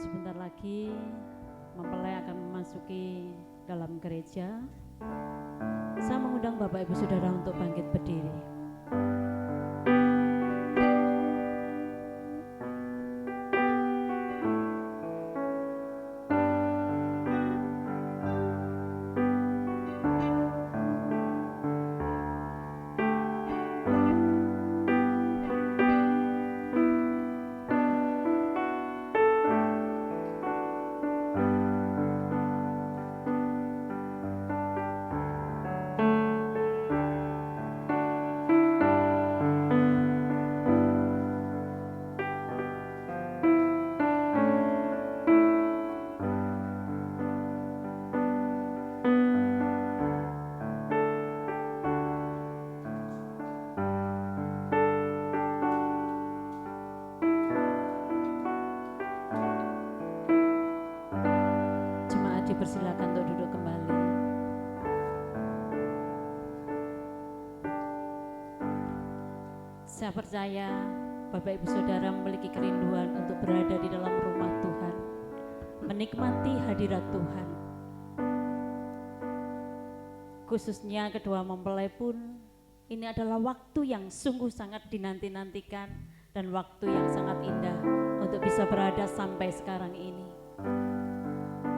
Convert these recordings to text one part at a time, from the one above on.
Sebentar lagi mempelai akan memasuki dalam gereja. Saya mengundang Bapak Ibu Saudara untuk bangkit berdiri. Dipersilakan untuk duduk kembali. Saya percaya Bapak Ibu Saudara memiliki kerinduan untuk berada di dalam rumah Tuhan, menikmati hadirat Tuhan. Khususnya kedua mempelai pun, ini adalah waktu yang sungguh sangat dinanti-nantikan dan waktu yang sangat indah untuk bisa berada sampai sekarang ini.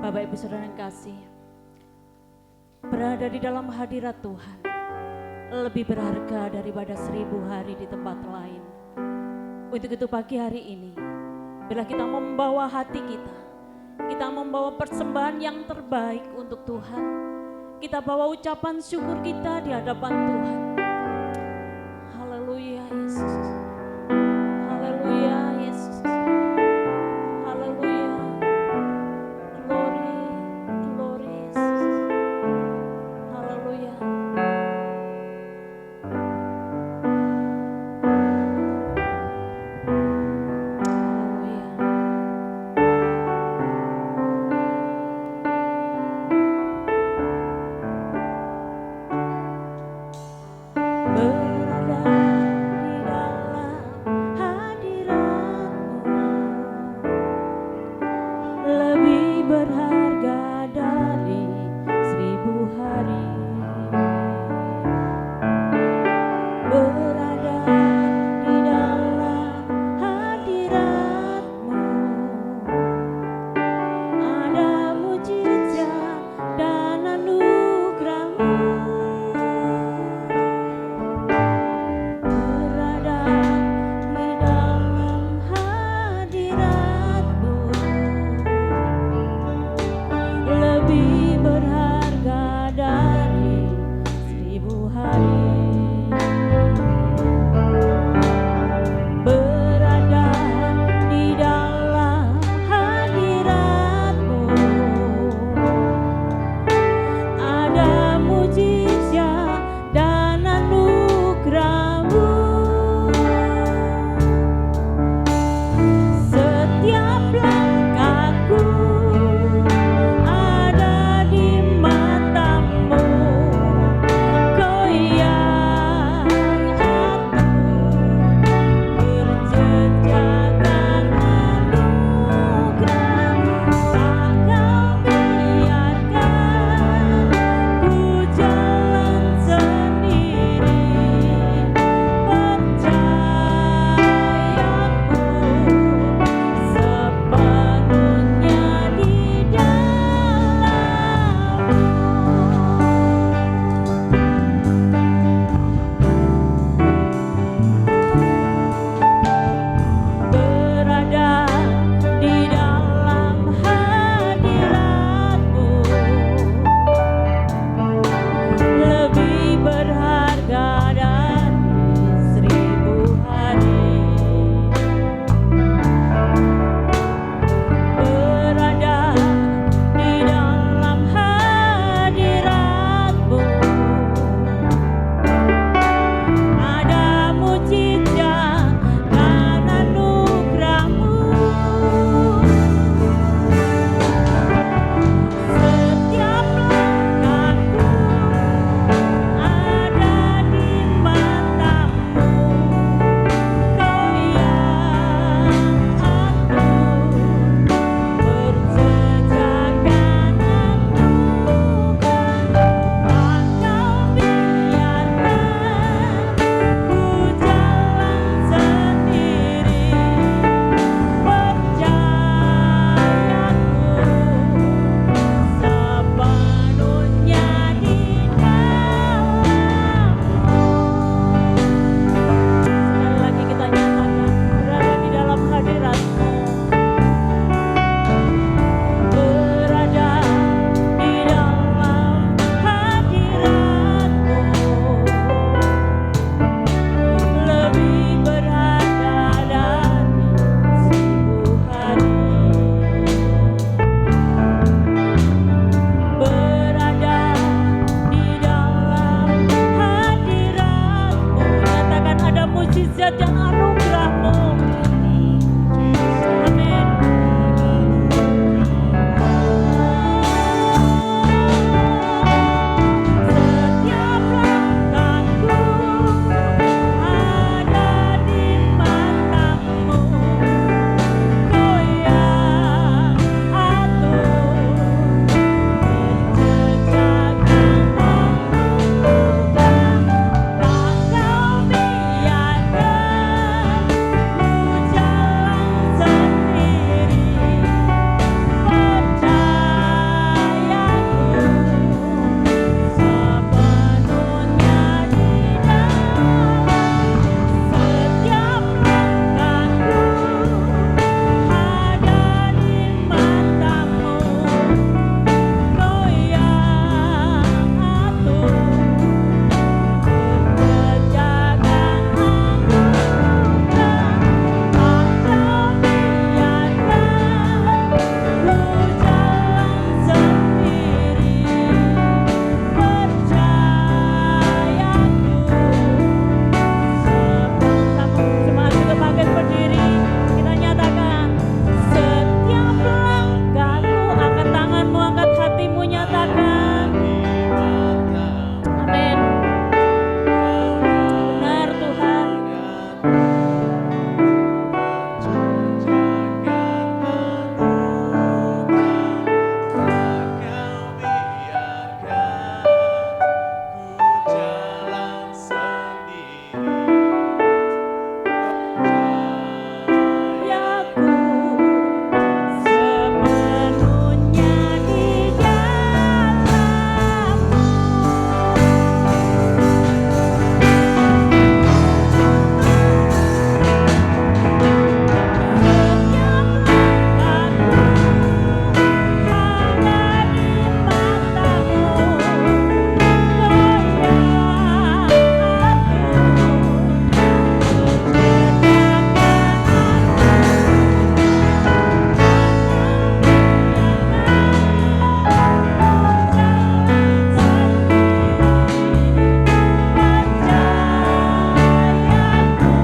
Bapak Ibu Saudara yang kasih, berada di dalam hadirat Tuhan lebih berharga daripada 1000 hari di tempat lain. Untuk itu pagi hari ini, bila kita membawa hati kita membawa persembahan yang terbaik untuk Tuhan, kita bawa ucapan syukur kita di hadapan Tuhan. Haleluya Yesus. Haleluya Yesus. Haleluya. Glory Yesus. Haleluya. Haleluya. mukjizat dan anugerah-Mu. Amin. Setiap langkahku ada di mata-Mu. Kau yang atur jejak yang menentukan. Tak Kau biarkan ku jalan sendiri. Percayaku sepenuhnya di dalam setiap langkahku ada di mata-Mu. Kau yang atur kejagaan anugerah. Tak Kau biarkan ku jalan sendiri. Percayaku semua juga bangkit berdiri, kita nyatakan setiap langkahku. Angkat tanganmu, angkat hatimu, nyatakan amin. Benar Tuhan. Yaku sepenuhnya di dalam-Mu. Setiap langkahku ada di mata-Mu.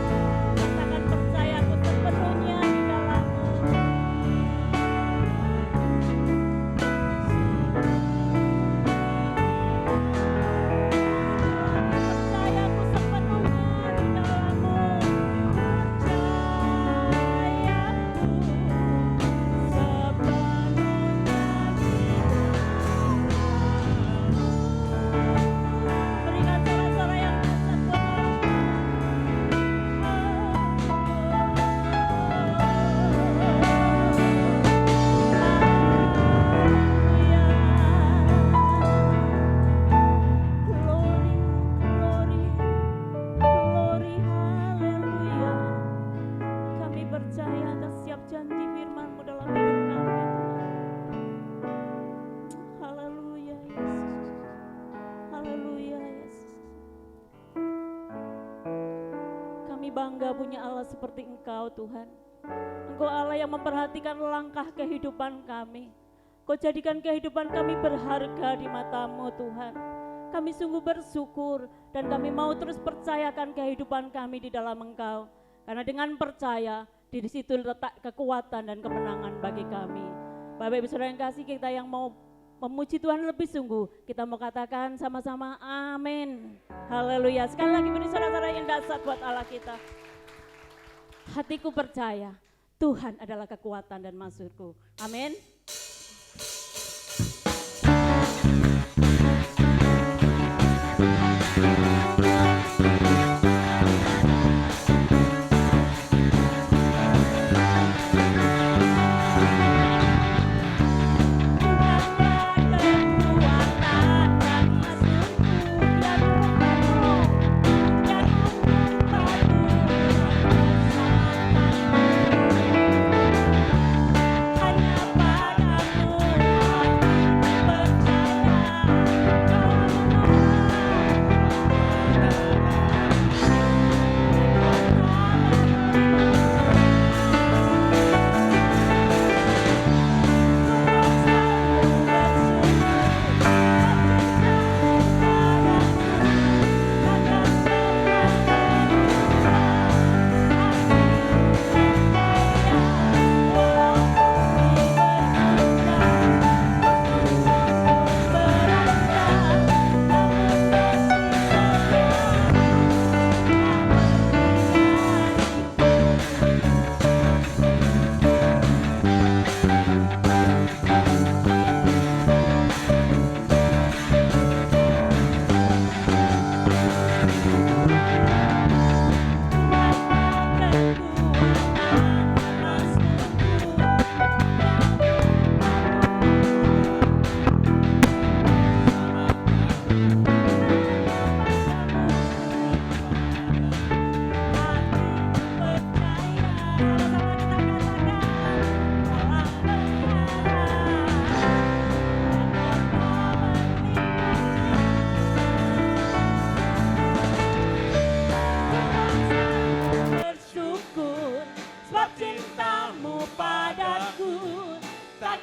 Kau yang katakan percayaku sepenuhnya di dalam-Mu. Percayaku sepenuhnya di dalam-Mu. Percayaku sepenuhnya di dalam-Mu. Berikan sorak-sorak yang dahsyat buat Glory, glory, glory, haleluya. Kami percaya atas setiap janji firman-Mu dalam hidup kami, Tuhan. Haleluya, Yesus. Haleluya, Yesus. Kami bangga punya Allah seperti Engkau, Tuhan. Engkau Allah yang memperhatikan langkah kehidupan kami. Kau jadikan kehidupan kami berharga di mata-Mu, Tuhan. Kami sungguh bersyukur dan kami mau terus percayakan kehidupan kami di dalam Engkau. Karena dengan percaya, di situ letak kekuatan dan kemenangan bagi kami. Bapak Ibu Saudara yang kasih, kita yang mau memuji Tuhan lebih sungguh, kita mau katakan sama-sama amin. Haleluya. Sekali lagi beri sorak-sorak yang dahsyat buat Allah kita. Hatiku percaya Tuhan adalah kekuatan dan maksudku. Amin.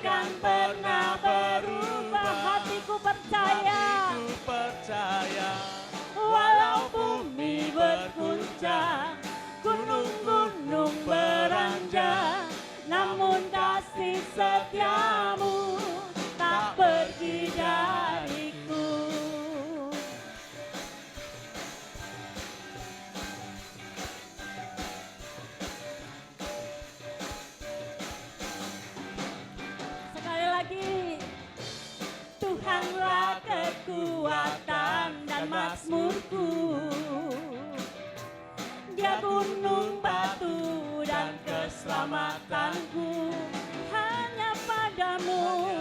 takkan pernah berubah. Hatiku percaya, walau bumi berguncang, gunung-gunung beranjak, namun kasih setiamu tak pergi dariku. Sekali lagi, Tuhanlah kekuatan dan mazmurku. Dia gunung batu dan keselamatanku. Hanya padamu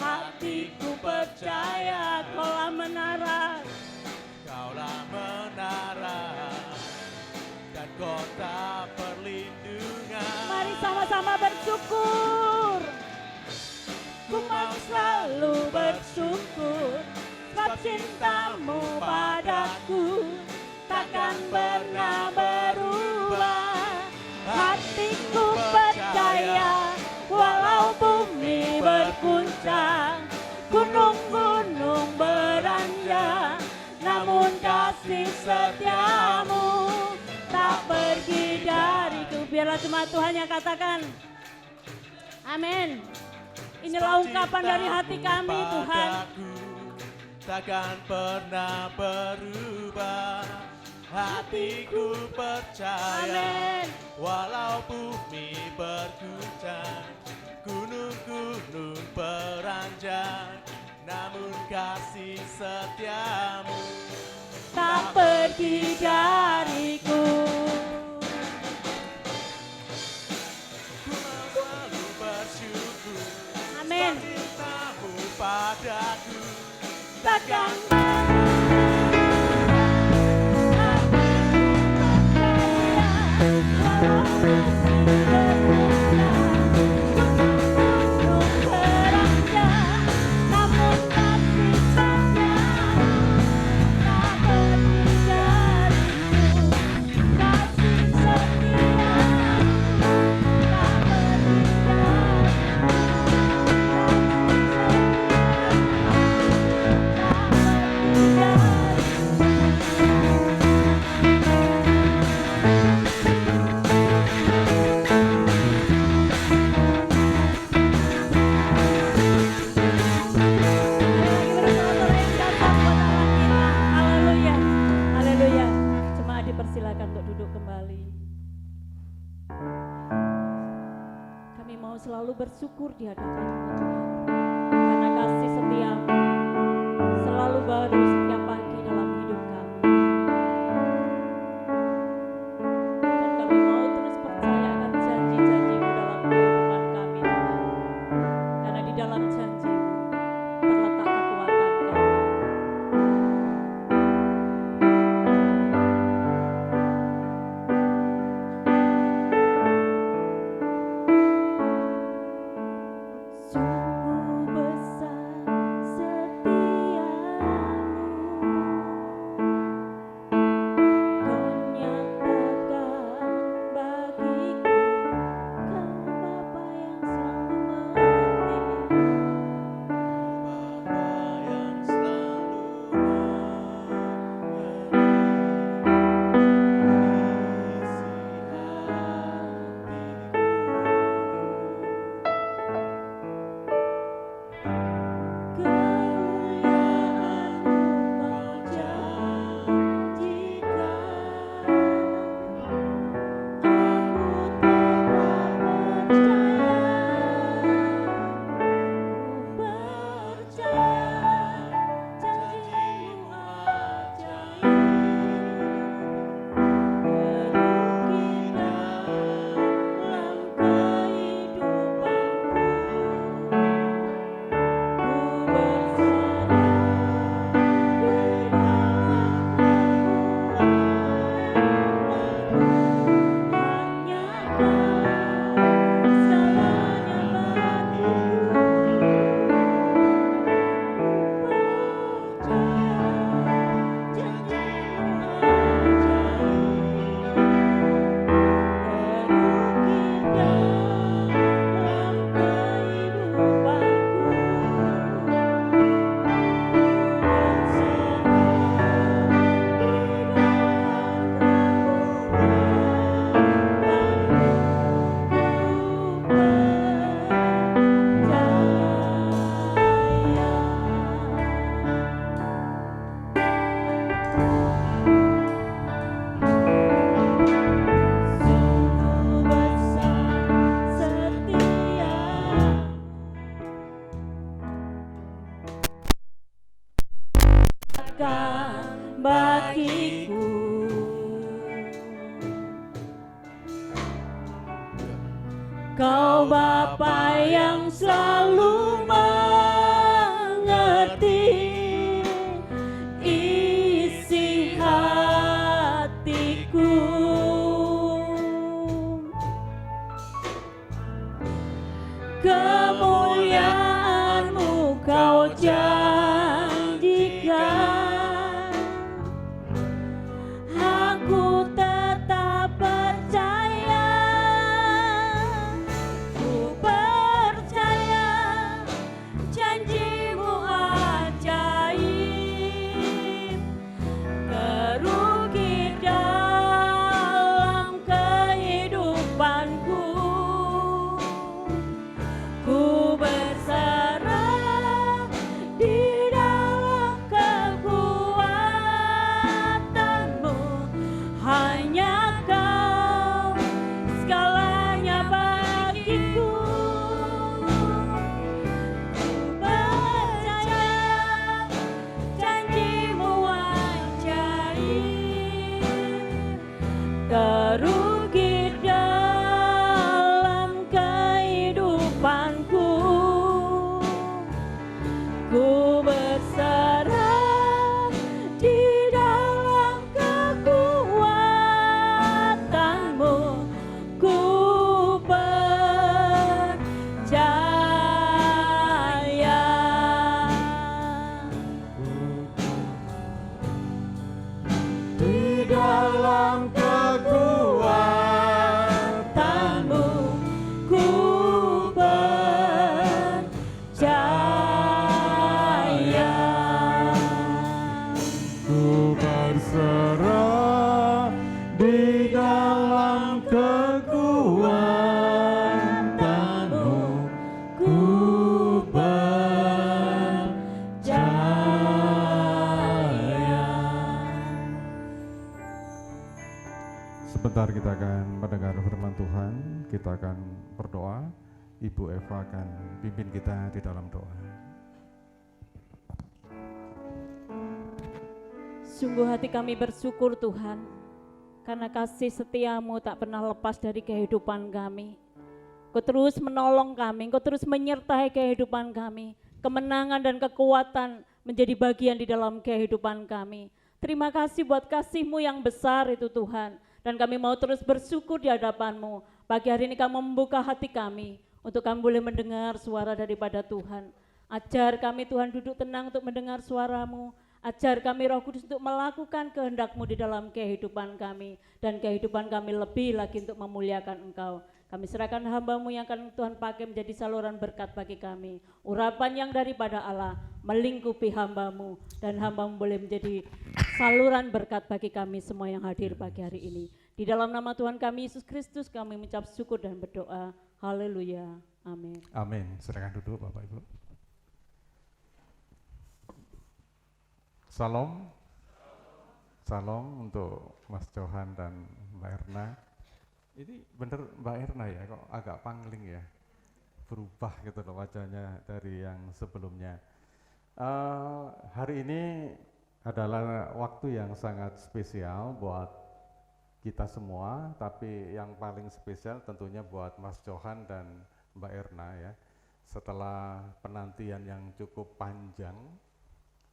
hatiku percaya. Kaulah menara dan kota perlindungan. Mari sama-sama bersyukur. Ku mau selalu bersyukur, sebab cintamu padaku takkan pernah berubah. Hatiku percaya, walau bumi berguncang, gunung-gunung beranjak, namun kasih setiamu tak pergi dariku. Biarlah jemaat Tuhan yang katakan amin. Inilah ungkapan dari hati kami, Tuhan. Takkan pernah berubah. Hatiku percaya, Amin. walau bumi berguncang, gunung-gunung beranjak, namun kasih setiamu Tak pergi dariku. Ku mau selalu bersyukur, Amin. sebab cintamu padaku Takkan persilakan untuk duduk kembali. Kami mau selalu bersyukur di hadapan Tuhan, karena kasih setiamu selalu baru setiap pagi dalam hidup kami. Dan kami mau terus percaya akan janji-janjimu dalam kehidupan kami, Tuhan. Karena di dalam janjimu terletak kekuatan kami. Sungguh besar setiamu, berikan bagiku. Kau Bapa yang selalu mengerti isi hatiku. Kemuliaan-Mu Kau janjikan, aku tetap percaya. Ku percaya janji-Mu ajaib, teruki dalam kehidupanku. Ku berserah di dalam kekuatan-Mu, hanya Kau segalanya bagiku. Ku percaya janji-Mu ajaib, teruki dalam kehidupanku. Ku berserah di dalam kekuatan-Mu. Ku percaya. Di dalam Kekuatan-Mu, ku percaya. ku berserah di dalam kekuatan-Mu, ku percaya. Sebentar kita akan mendengar firman Tuhan, kita akan berdoa. Ibu Eva akan pimpin kita di dalam doa. Sungguh hati kami bersyukur Tuhan, karena kasih setia-Mu tak pernah lepas dari kehidupan kami. Kau terus menolong kami, Kau terus menyertai kehidupan kami. Kemenangan dan kekuatan menjadi bagian di dalam kehidupan kami. Terima kasih buat kasih-Mu yang besar itu Tuhan. Dan kami mau terus bersyukur di hadapan-Mu. Pagi hari ini Kau membuka hati kami, untuk kami boleh mendengar suara daripada Tuhan. Ajar kami Tuhan duduk tenang untuk mendengar suara-Mu. Ajar kami Roh Kudus untuk melakukan kehendak-Mu di dalam kehidupan kami. Dan kehidupan kami lebih lagi untuk memuliakan Engkau. Kami serahkan hamba-Mu yang akan Tuhan pakai menjadi saluran berkat bagi kami. Urapan yang daripada Allah melingkupi hamba-Mu. Dan hamba-Mu boleh menjadi saluran berkat bagi kami semua yang hadir pagi hari ini. Di dalam nama Tuhan kami Yesus Kristus kami mengucap syukur dan berdoa. Haleluya. Amin. Amin. Silakan duduk Bapak Ibu. Salam. Salam untuk Mas Johan dan Mbak Erna. Ini bener Mbak Erna ya, kok agak pangling ya, berubah gitu loh wajahnya dari yang sebelumnya. Hari ini adalah waktu yang sangat spesial buat kita semua, tapi yang paling spesial tentunya buat Mas Johan dan Mbak Erna ya. Setelah penantian yang cukup panjang,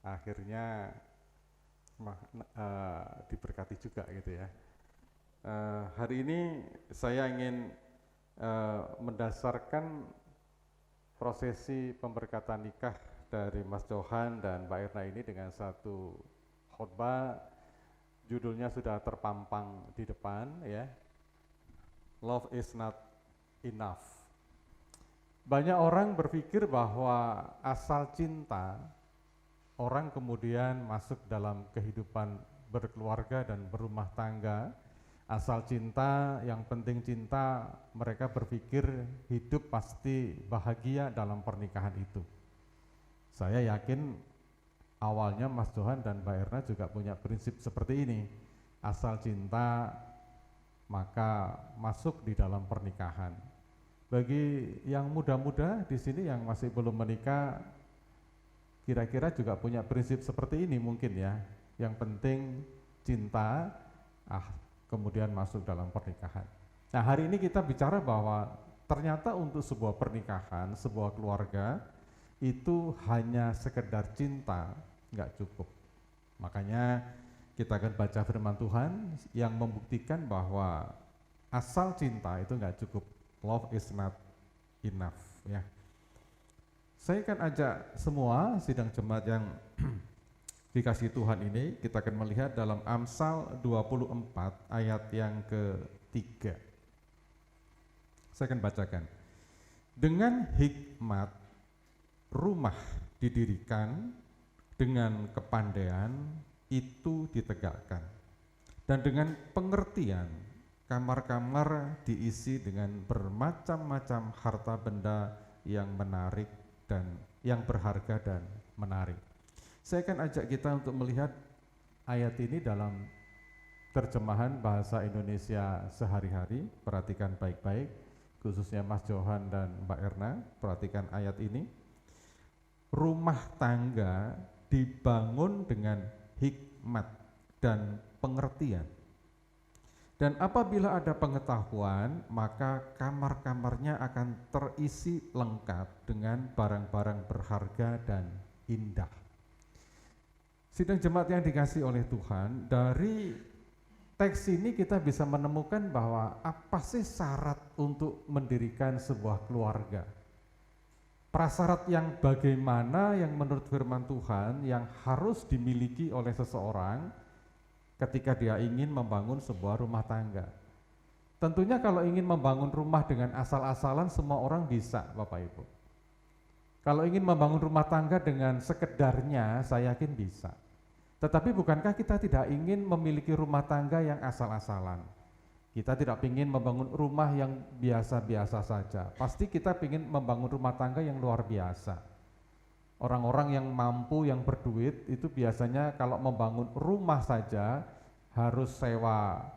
akhirnya diberkati juga gitu ya. Hari ini saya ingin mendasarkan prosesi pemberkatan nikah dari Mas Johan dan Mbak Erna ini dengan satu khotbah, judulnya sudah terpampang di depan ya, Love is not enough. Banyak orang berpikir bahwa asal cinta orang kemudian masuk dalam kehidupan berkeluarga dan berumah tangga. Asal cinta, yang penting cinta, mereka berpikir hidup pasti bahagia dalam pernikahan itu. Saya yakin awalnya Mas Johan dan Mbak Erna juga punya prinsip seperti ini. Asal cinta, maka masuk di dalam pernikahan. Bagi yang muda-muda di sini yang masih belum menikah, kira-kira juga punya prinsip seperti ini mungkin ya. Yang penting cinta, kemudian masuk dalam pernikahan. Nah, hari ini kita bicara bahwa ternyata untuk sebuah pernikahan, sebuah keluarga itu hanya sekedar cinta nggak cukup. Makanya kita akan baca firman Tuhan yang membuktikan bahwa asal cinta itu nggak cukup. Love is not enough ya. Saya akan ajak semua sidang jemaat yang dikasih Tuhan ini, kita akan melihat dalam Amsal 24 ayat yang ke-3. Saya akan bacakan. Dengan hikmat rumah didirikan, dengan kepandaian itu ditegakkan, dan dengan pengertian kamar-kamar diisi dengan bermacam-macam harta benda yang menarik dan yang berharga dan menarik. Saya akan ajak kita untuk melihat ayat ini dalam terjemahan bahasa Indonesia sehari-hari. Perhatikan baik-baik, khususnya Mas Johan dan Mbak Erna, perhatikan ayat ini. Rumah tangga dibangun dengan hikmat dan pengertian. Dan apabila ada pengetahuan, maka kamar-kamarnya akan terisi lengkap dengan barang-barang berharga dan indah. Sidang jemaat yang dikasihi oleh Tuhan, dari teks ini kita bisa menemukan bahwa apa sih syarat untuk mendirikan sebuah keluarga. Prasyarat yang bagaimana yang menurut firman Tuhan yang harus dimiliki oleh seseorang ketika dia ingin membangun sebuah rumah tangga. Tentunya kalau ingin membangun rumah dengan asal-asalan semua orang bisa, Bapak Ibu. Kalau ingin membangun rumah tangga dengan sekedarnya, saya yakin bisa. Tetapi bukankah kita tidak ingin memiliki rumah tangga yang asal-asalan? Kita tidak ingin membangun rumah yang biasa-biasa saja. Pasti kita ingin membangun rumah tangga yang luar biasa. Orang-orang yang mampu, yang berduit, itu biasanya kalau membangun rumah saja harus sewa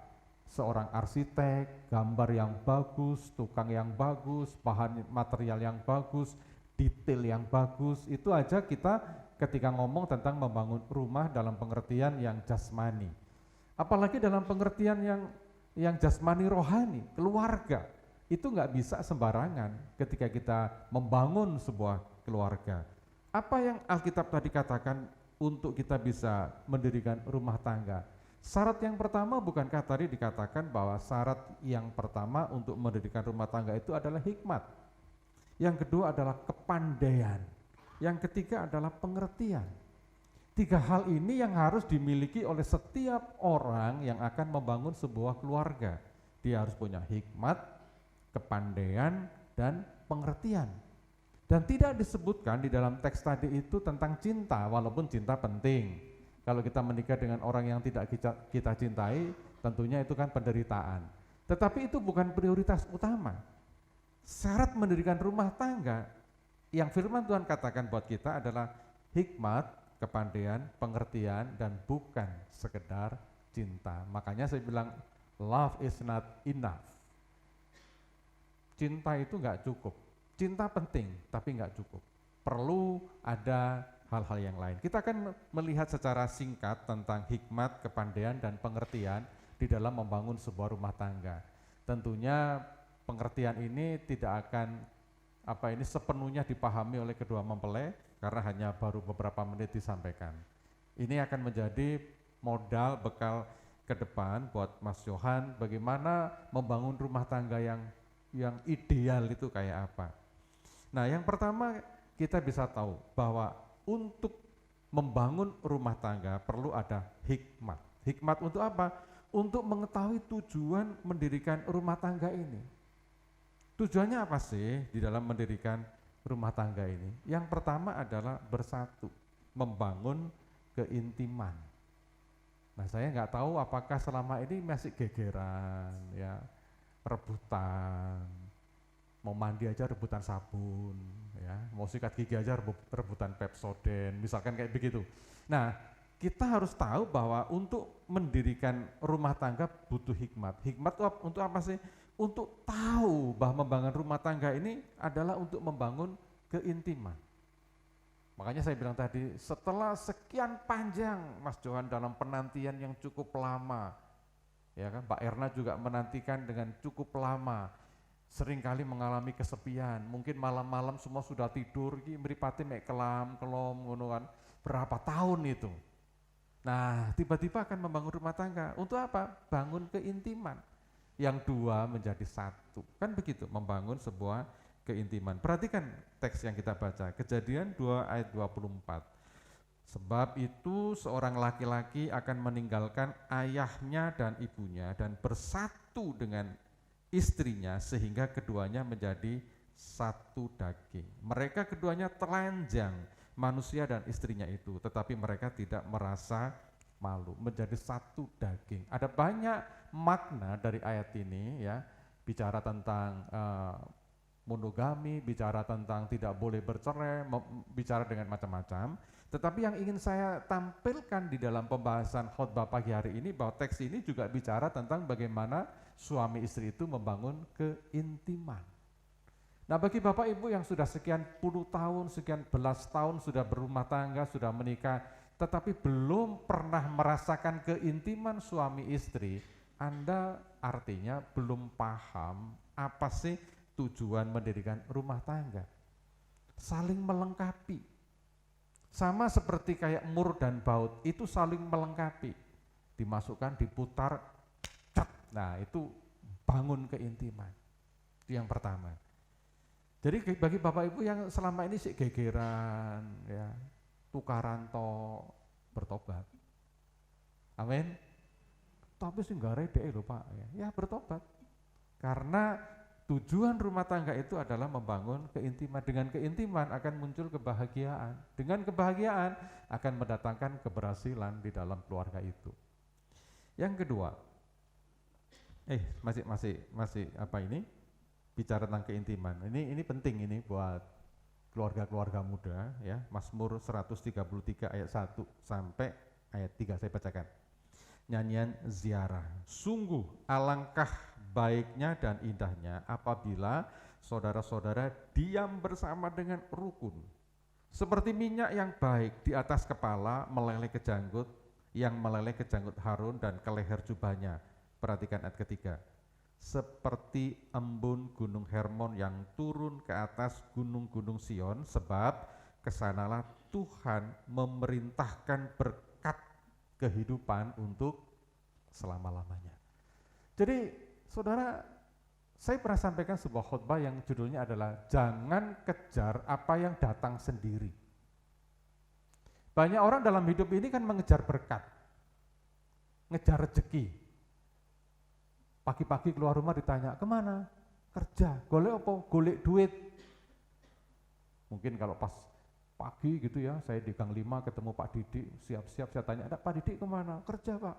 seorang arsitek, gambar yang bagus, tukang yang bagus, bahan material yang bagus, detail yang bagus. Itu aja kita ketika ngomong tentang membangun rumah dalam pengertian yang jasmani. Apalagi dalam pengertian yang jasmani rohani, keluarga. Itu nggak bisa sembarangan ketika kita membangun sebuah keluarga. Apa yang Alkitab tadi katakan untuk kita bisa mendirikan rumah tangga? Syarat yang pertama, bukankah tadi dikatakan bahwa syarat yang pertama untuk mendirikan rumah tangga itu adalah hikmat. Yang kedua adalah kepandaian. Yang ketiga adalah pengertian. 3 hal ini yang harus dimiliki oleh setiap orang yang akan membangun sebuah keluarga. Dia harus punya hikmat, kepandaian, dan pengertian. Dan tidak disebutkan di dalam teks tadi itu tentang cinta, walaupun cinta penting. Kalau kita menikah dengan orang yang tidak kita cintai, tentunya itu kan penderitaan. Tetapi itu bukan prioritas utama. Syarat mendirikan rumah tangga yang firman Tuhan katakan buat kita adalah hikmat, kepandaian, pengertian, dan bukan sekedar cinta. Makanya saya bilang love is not enough. Cinta itu enggak cukup. Cinta penting, tapi enggak cukup. Perlu ada hal-hal yang lain. Kita akan melihat secara singkat tentang hikmat, kepandaian, dan pengertian di dalam membangun sebuah rumah tangga. Tentunya pengertian ini tidak akan sepenuhnya dipahami oleh kedua mempelai karena hanya baru beberapa menit disampaikan. Ini akan menjadi modal bekal ke depan buat Mas Johan bagaimana membangun rumah tangga yang ideal itu kayak apa. Nah, yang pertama kita bisa tahu bahwa untuk membangun rumah tangga perlu ada hikmat. Hikmat untuk apa? Untuk mengetahui tujuan mendirikan rumah tangga ini. Tujuannya apa sih di dalam mendirikan rumah tangga ini? Yang pertama adalah bersatu, membangun keintiman. Nah, saya nggak tahu apakah selama ini masih gegeran, ya, rebutan, mau mandi aja rebutan sabun, ya, mau sikat gigi aja rebutan Pepsodent, misalkan kayak begitu. Nah, kita harus tahu bahwa untuk mendirikan rumah tangga butuh hikmat. Hikmat untuk apa sih? Untuk tahu bahwa membangun rumah tangga ini adalah untuk membangun keintiman. Makanya saya bilang tadi, setelah sekian panjang Mas Johan dalam penantian yang cukup lama, ya kan, Mbak Erna juga menantikan dengan cukup lama, seringkali mengalami kesepian, mungkin malam-malam semua sudah tidur, mripate mek kelam, kelom, ngono kan, berapa tahun itu. Nah, tiba-tiba akan membangun rumah tangga, untuk apa? Bangun keintiman, yang dua menjadi satu, kan begitu, membangun sebuah keintiman. Perhatikan teks yang kita baca, Kejadian 2 ayat 24. Sebab itu seorang laki-laki akan meninggalkan ayahnya dan ibunya dan bersatu dengan istrinya sehingga keduanya menjadi satu daging. Mereka keduanya telanjang, manusia dan istrinya itu, tetapi mereka tidak merasa malu, menjadi satu daging. Ada banyak makna dari ayat ini, ya, bicara tentang monogami, bicara tentang tidak boleh bercerai, bicara dengan macam-macam. Tetapi yang ingin saya tampilkan di dalam pembahasan khotbah pagi hari ini, bahwa teks ini juga bicara tentang bagaimana suami istri itu membangun keintiman. Nah, bagi Bapak Ibu yang sudah sekian puluh tahun, sekian belas tahun sudah berumah tangga, sudah menikah, tetapi belum pernah merasakan keintiman suami istri, Anda artinya belum paham apa sih tujuan mendirikan rumah tangga. Saling melengkapi. Sama seperti kayak mur dan baut, itu saling melengkapi. Dimasukkan, diputar, nah itu bangun keintiman. Itu yang pertama. Jadi bagi Bapak Ibu yang selama ini sih gegeran, ya, tukaran bertobat. Amin. Tapi sih nggak rede loh Pak, ya bertobat. Karena tujuan rumah tangga itu adalah membangun keintiman. Dengan keintiman akan muncul kebahagiaan. Dengan kebahagiaan akan mendatangkan keberhasilan di dalam keluarga itu. Yang kedua, masih apa ini? Bicara tentang keintiman. Ini penting ini buat keluarga-keluarga muda, ya. Mazmur 133 ayat 1 sampai ayat 3 saya bacakan. Nyanyian ziarah. Sungguh alangkah baiknya dan indahnya apabila saudara-saudara diam bersama dengan rukun. Seperti minyak yang baik di atas kepala meleleh ke janggut, yang meleleh ke janggut Harun dan ke leher jubahnya. Perhatikan ayat ketiga. Seperti embun gunung Hermon yang turun ke atas gunung-gunung Sion, sebab kesanalah Tuhan memerintahkan berkat kehidupan untuk selama-lamanya. Jadi saudara, saya pernah sampaikan sebuah khotbah yang judulnya adalah jangan kejar apa yang datang sendiri. Banyak orang dalam hidup ini kan mengejar berkat, ngejar rezeki. Pagi-pagi keluar rumah ditanya, kemana? Kerja, golek apa? Golek duit. Mungkin kalau pas pagi gitu ya, saya di Gang 5 ketemu Pak Didik, siap-siap saya tanya, Pak Didik kemana? Kerja Pak.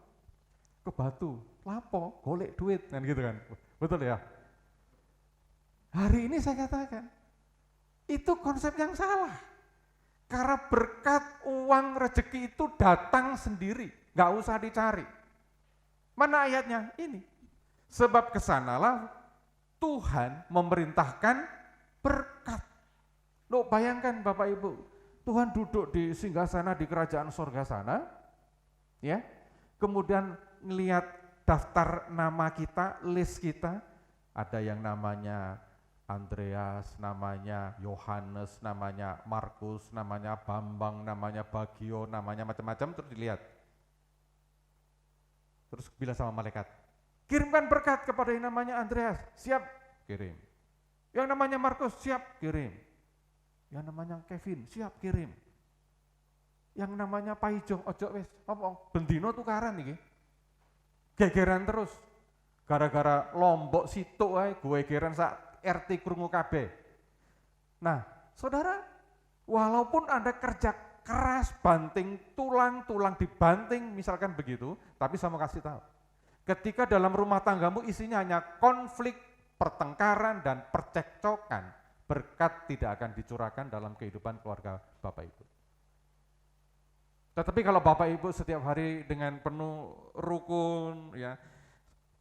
Ke Batu, lapo, golek duit, kan gitu kan. Betul ya? Hari ini saya katakan, itu konsep yang salah. Karena berkat, uang, rezeki itu datang sendiri, nggak usah dicari. Mana ayatnya? Ini. Sebab kesanalah Tuhan memerintahkan berkat. Loh, bayangkan Bapak Ibu, Tuhan duduk di singgasana di kerajaan sorga sana, ya. Kemudian ngelihat daftar nama kita, list kita, ada yang namanya Andreas, namanya Yohanes, namanya Markus, namanya Bambang, namanya Bagio, namanya macam-macam, terus dilihat. Terus bilang sama malaikat, kirimkan berkat kepada yang namanya Andreas, siap, kirim. Yang namanya Markus, siap, kirim. Yang namanya Kevin, siap, kirim. Yang namanya Paijo, ojo wis, apa, bendino tukaran iki. Gegeran terus. Gara-gara Lombok situ ae, gue gegeran sak RT krungu kabeh. Nah, saudara, walaupun Anda kerja keras, banting tulang dibanting, misalkan begitu, tapi saya mau kasih tahu. Ketika dalam rumah tanggamu isinya hanya konflik, pertengkaran, dan percekcokan, berkat tidak akan dicurahkan dalam kehidupan keluarga Bapak Ibu. Tetapi kalau Bapak Ibu setiap hari dengan penuh rukun, ya,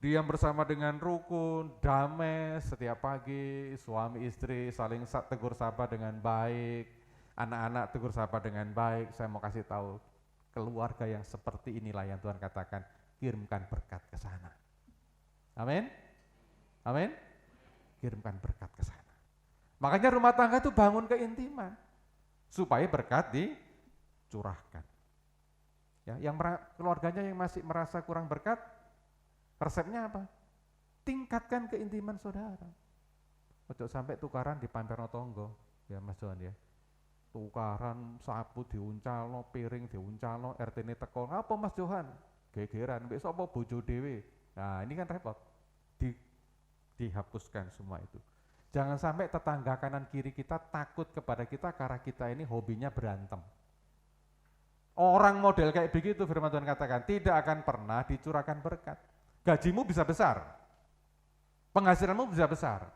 diam bersama dengan rukun, damai setiap pagi, suami istri saling tegur sapa dengan baik, Anak-anak tegur sapa dengan baik. Saya mau kasih tahu, keluarga yang seperti inilah yang Tuhan katakan, kirimkan berkat ke sana. Amin. Amin. Kirimkan berkat ke sana. Makanya rumah tangga itu bangun keintiman supaya berkat dicurahkan. Ya, yang keluarganya yang masih merasa kurang berkat, resepnya apa? Tingkatkan keintiman saudara. Ojo sampai tukaran di pamperno tonggo, ya Mas Johan ya. Tukaran sapu diuncalno, piring diuncalno, RT-ne teko. Apa Mas Johan? Gegeran, besok apa bojo dhewe. Nah, ini kan repot. Dihapuskan semua itu. Jangan sampai tetangga kanan kiri kita takut kepada kita karena kita ini hobinya berantem. Orang model kayak begitu firman Tuhan katakan tidak akan pernah dicurahkan berkat. Gajimu bisa besar, penghasilanmu bisa besar,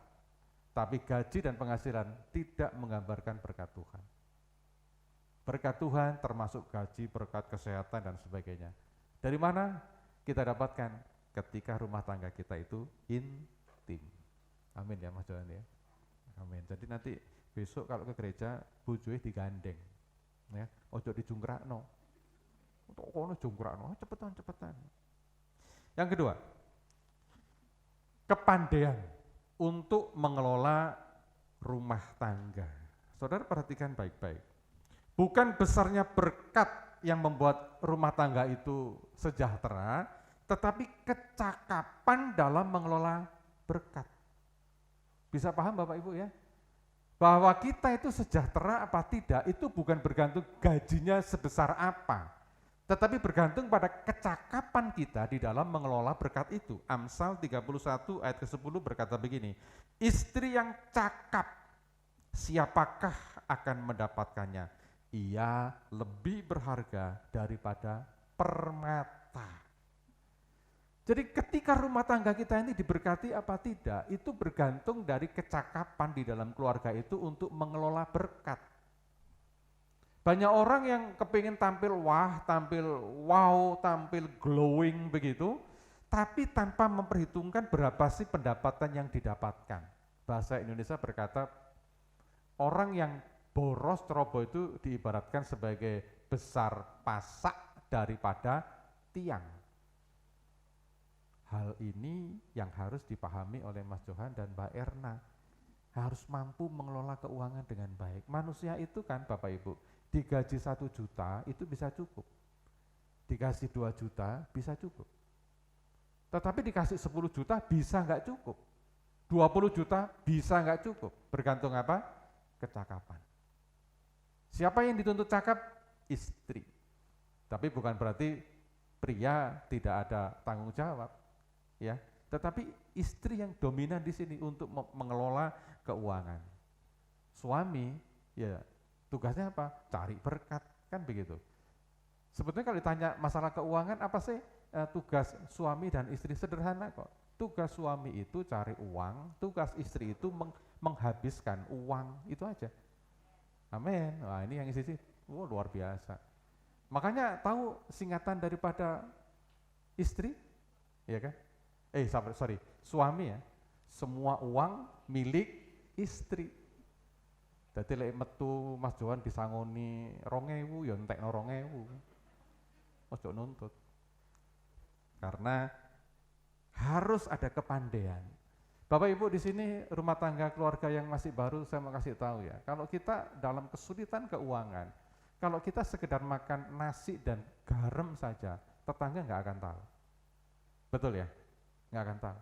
tapi gaji dan penghasilan tidak menggambarkan berkat Tuhan. Berkat Tuhan termasuk gaji, berkat kesehatan dan sebagainya. Dari mana kita dapatkan? Ketika rumah tangga kita itu intim. Amin ya Mas Johan ya. Amin. Jadi nanti besok kalau ke gereja bojone digandeng. Ya, ojo dijungkrakno. Untuk kono jungkrakno, cepetan. Yang kedua, kepandaian untuk mengelola rumah tangga. Saudara perhatikan baik-baik. Bukan besarnya berkat yang membuat rumah tangga itu sejahtera, tetapi kecakapan dalam mengelola berkat. Bisa paham Bapak Ibu ya? Bahwa kita itu sejahtera apa tidak, itu bukan bergantung gajinya sebesar apa, tetapi bergantung pada kecakapan kita di dalam mengelola berkat itu. Amsal 31 ayat ke-10 berkata begini, istri yang cakap, siapakah akan mendapatkannya? Ia lebih berharga daripada permata. Jadi ketika rumah tangga kita ini diberkati apa tidak, itu bergantung dari kecakapan di dalam keluarga itu untuk mengelola berkat. Banyak orang yang kepingin tampil wah, tampil wow, tampil glowing begitu, tapi tanpa memperhitungkan berapa sih pendapatan yang didapatkan. Bahasa Indonesia berkata, orang yang boros ceroboh itu diibaratkan sebagai besar pasak daripada tiang. Hal ini yang harus dipahami oleh Mas Johan dan Mbak Erna. Harus mampu mengelola keuangan dengan baik. Manusia itu kan Bapak Ibu, digaji 1 juta itu bisa cukup. Dikasih 2 juta bisa cukup. Tetapi dikasih 10 juta bisa nggak cukup. 20 juta bisa nggak cukup. Bergantung apa? Kecakapan. Siapa yang dituntut cakap? Istri. Tapi bukan berarti pria tidak ada tanggung jawab. Ya, tetapi istri yang dominan di sini untuk mengelola keuangan. Suami ya tugasnya apa? Cari berkat, kan begitu. Sebetulnya kalau ditanya masalah keuangan apa sih tugas suami dan istri? Sederhana kok. Tugas suami itu cari uang, tugas istri itu menghabiskan uang, itu aja. Amin. Wah, ini yang isi luar biasa. Makanya tahu singkatan daripada istri? Ya kan? Suami ya, semua uang milik istri. Jadi lek metu Mas Johan disangoni 2.000 ya entekno 2.000. Ojo nuntut. Karena harus ada kepandaian. Bapak Ibu di sini rumah tangga keluarga yang masih baru, saya mau kasih tahu ya. Kalau kita dalam kesulitan keuangan, kalau kita sekedar makan nasi dan garam saja, tetangga nggak akan tahu. Betul ya? Nggak akan tahu.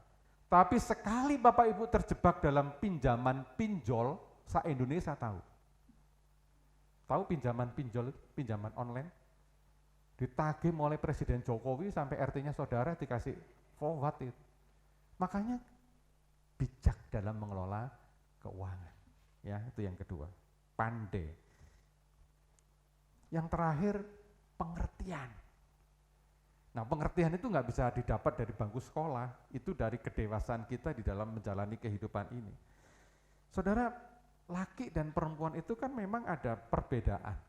Tapi sekali Bapak Ibu terjebak dalam pinjaman pinjol, se-Indonesia tahu. Tahu pinjaman pinjol, pinjaman online? Ditagih mulai Presiden Jokowi sampai RT-nya saudara dikasih forward itu. Makanya bijak dalam mengelola keuangan. Ya, itu yang kedua. Pandai. Yang terakhir, pengertian. Nah, pengertian itu nggak bisa didapat dari bangku sekolah, itu dari kedewasaan kita di dalam menjalani kehidupan ini. Saudara, laki dan perempuan itu kan memang ada perbedaan.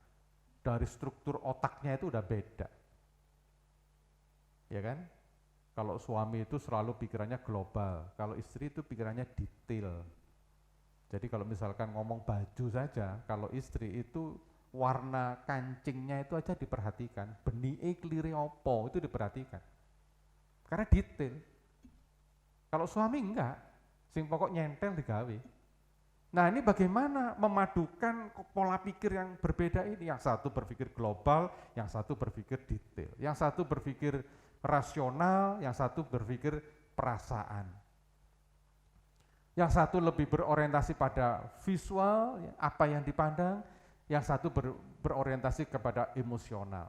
Dari struktur otaknya itu udah beda. Ya kan? Kalau suami itu selalu pikirannya global, kalau istri itu pikirannya detail. Jadi kalau misalkan ngomong baju saja, kalau istri itu warna kancingnya itu aja diperhatikan, benike klire opo itu diperhatikan. Karena detail. Kalau suami enggak, sing pokok nyentel digawe. Nah ini bagaimana memadukan pola pikir yang berbeda ini. Yang satu berpikir global, yang satu berpikir detail. Yang satu berpikir rasional, yang satu berpikir perasaan. Yang satu lebih berorientasi pada visual, apa yang dipandang, yang satu berorientasi kepada emosional.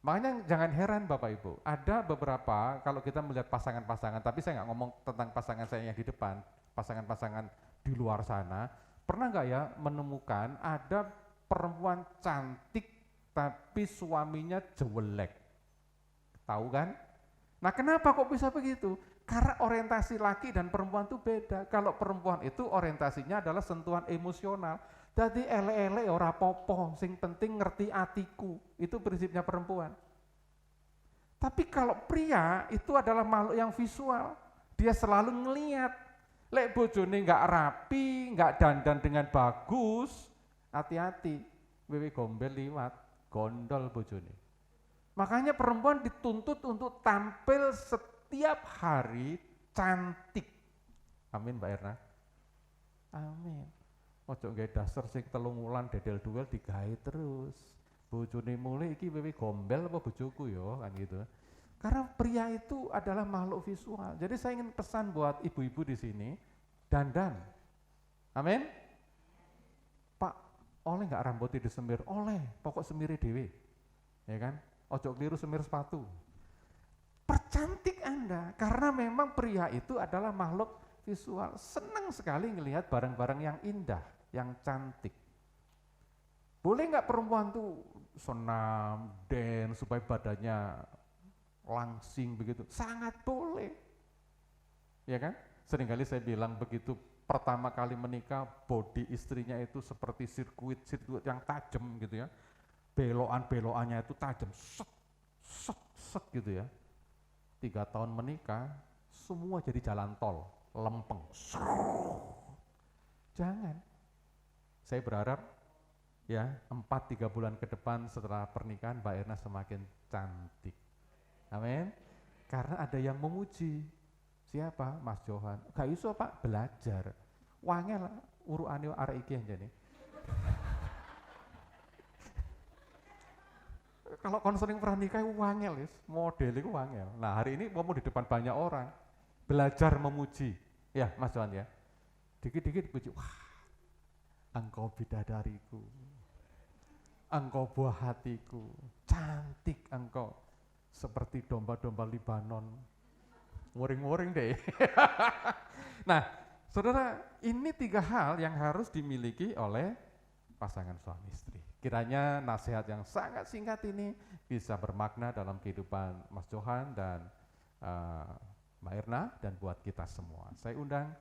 Makanya jangan heran Bapak Ibu, ada beberapa kalau kita melihat pasangan-pasangan, tapi saya nggak ngomong tentang pasangan saya yang di depan, pasangan-pasangan di luar sana, pernah nggak ya menemukan ada perempuan cantik tapi suaminya jelek? Tahu kan? Nah kenapa kok bisa begitu? Karena orientasi laki dan perempuan itu beda. Kalau perempuan itu orientasinya adalah sentuhan emosional. Jadi ele-ele ora popo, sing penting ngerti atiku. Itu prinsipnya perempuan. Tapi kalau pria itu adalah makhluk yang visual. Dia selalu ngelihat. Lek bojone nggak rapi, nggak dandan dengan bagus, hati-hati. Wewe gombel liwat, gondol bojone. Makanya perempuan dituntut untuk tampil setiap hari cantik. Amin Mbak Erna. Amin. Ojo gawe dasar sing 3 wulan dedel duel digawe terus. Bojone mulai iki wewe gombel apa bojoku ya kan gitu. Karena pria itu adalah makhluk visual. Jadi saya ingin pesan buat ibu-ibu di sini, dandan. Amin. Pak, oleh nggak rambutnya disemir? Oleh, pokok semire dewe. Ya kan? Ojo keliru semir sepatu. Percantik Anda, karena memang pria itu adalah makhluk visual. Senang sekali ngelihat barang-barang yang indah, yang cantik. Boleh nggak perempuan tuh senam, dance supaya badannya langsing begitu? Sangat boleh. Ya kan? Seringkali saya bilang begitu pertama kali menikah, body istrinya itu seperti sirkuit yang tajam gitu ya. Belokan-belokannya itu tajam, set, set, set gitu ya. 3 tahun menikah, semua jadi jalan tol, lempeng. Jangan. Saya berharap ya 4-3 bulan ke depan setelah pernikahan Mbak Erna semakin cantik. Amin. Karena ada yang memuji. Siapa? Mas Johan. Gak iso Pak, belajar. Wangel urukane arek iki anjene. Kalau konseling pranikah itu wangel, model itu wangel. Nah hari ini mau di depan banyak orang, belajar memuji. Ya Mas Johan ya, dikit-dikit dipuji, wah engkau bidadariku, engkau buah hatiku, cantik engkau, seperti domba-domba Libanon, nguring-nguring deh. Nah saudara, ini 3 hal yang harus dimiliki oleh pasangan suami istri. Kiranya nasihat yang sangat singkat ini bisa bermakna dalam kehidupan Mas Johan dan Mbak Erna dan buat kita semua. Saya undang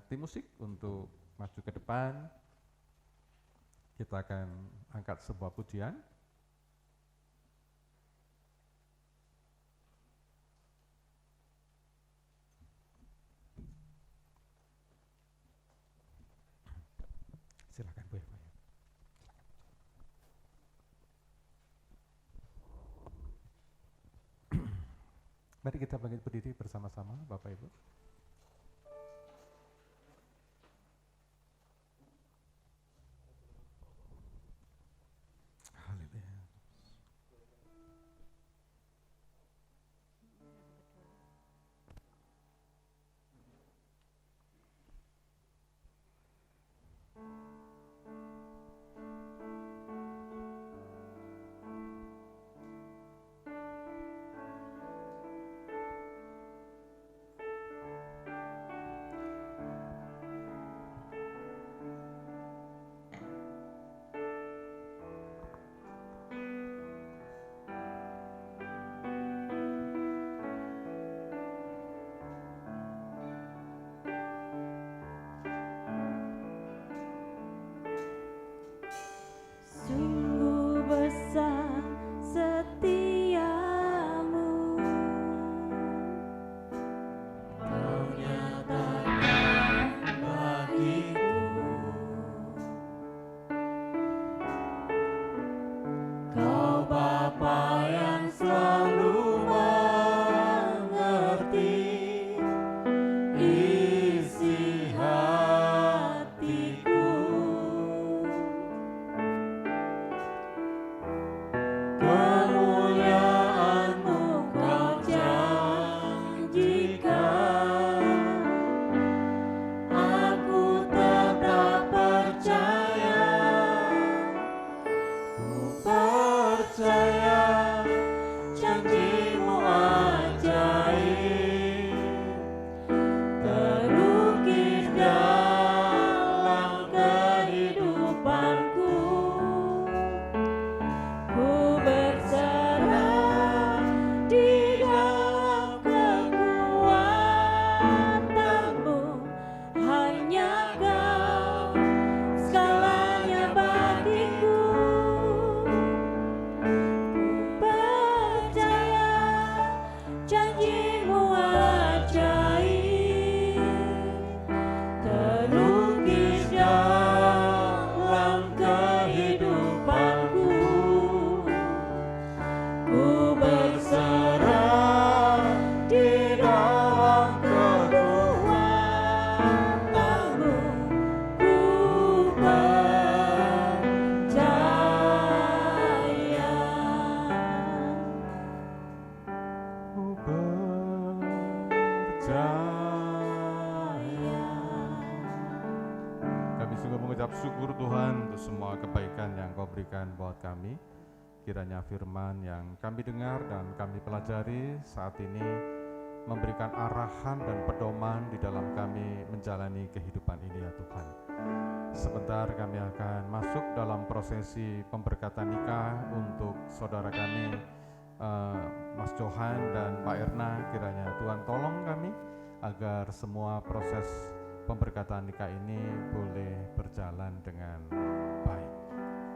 tim musik untuk maju ke depan. Kita akan angkat sebuah pujian. Silakan Bu Eva. Mari kita bangkit berdiri bersama-sama Bapak Ibu. Haleluya. kemuliaan-Mu Kau janjikan. Aku tetap percaya, ku percaya janji-Mu ajaib, terukir dalam kehidupanku. Ku berserah di dalam kekuatan-Mu, hanya Kau segalanya bagiku. Ku percaya janji-Mu ajaib, terukir Dalam kehidupanku, ku berserah di dalam kekuatan-Mu, ku percaya. Ku percaya. Kami sungguh mengucap syukur Tuhan untuk semua kebaikan yang Kau berikan buat kami. Kiranya firman yang kami dengar dan kami pelajari saat ini memberikan arahan dan pedoman di dalam kami menjalani kehidupan ini ya Tuhan. Sebentar kami akan masuk dalam prosesi pemberkatan nikah untuk saudara kami Mas Johan dan Mbak Erna. Kiranya Tuhan tolong kami agar semua proses pemberkatan nikah ini boleh berjalan dengan baik.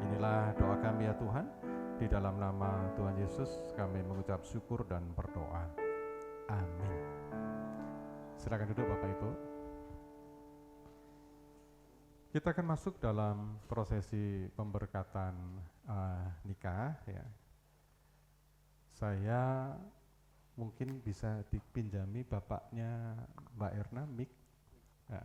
Inilah doa kami ya Tuhan. Di dalam nama Tuhan Yesus kami mengucap syukur dan berdoa. Amin. Silakan duduk Bapak Ibu. Kita akan masuk dalam prosesi pemberkatan nikah ya. Saya mungkin bisa dipinjami bapaknya Mbak Erna mic. Ya.